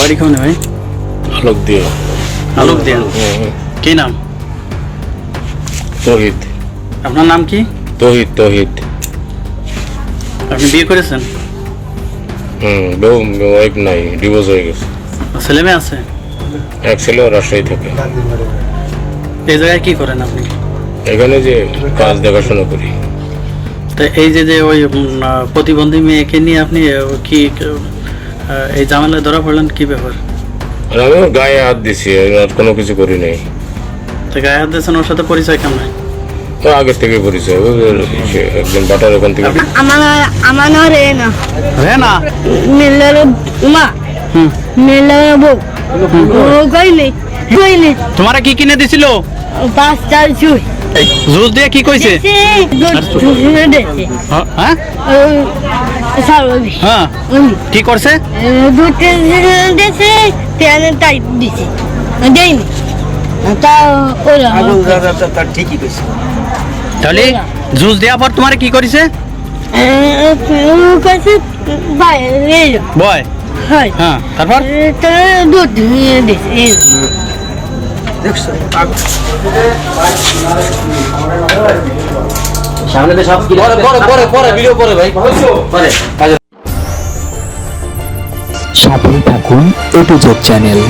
বাড়ি কোনে ভাই? আলোক দিয়ে। আলোক দিয়া। কি নাম? তহিদ। আপনার নাম কি? তহিদ তহিদ। আপনি বিয়ে করেছেন? বউ ওয়াইফ নাই, ডিভোর্স হয়ে গেছে। ছেলে মেয়ে আছে? এক ছেলে রাজশাহী থাকে। এই জায়গায় কি করেন আপনি? এখানে যে কাজ দেখাশোনা করি। তা এই যে ওই প্রতিবন্ধী মেয়েকে নিয়ে আপনি কি এই ঝামেলায় ধরা পড়লেন, কি ব্যাপার? আর আমি ওর গায়ে হাত দিছি, আর কোনো কিছু করি নাই। তো গায়ে হাত দিয়েছেন, ওর সাথে পরিচয় কেমন? তো আগের থেকে পরিচয়, একজন বাটার ওখান থেকে। আমার নাম রেনা। রেনা? নীলের মা। নীলের বউ। কইনি তোমারা কি কিনে দিছিল? পাঁচটা জুই জুস দিয়ে কি কইছে? হ্যাঁ হ্যাঁ, কি করছে? দুটো দিয়েছে, তেল টাইট দিছে, দেয়নি তা ওরা ঠিকই কইছে। তাহলে জুস দেওয়ার পর তোমার কি করেছে? কাছে বয়। হয় হ্যাঁ, তারপর দুধ দিছে। সামনে তো সব পরে ভিডিও পরে ভাই পরে। সাথেই থাকুন এ টু জেড চ্যানেল।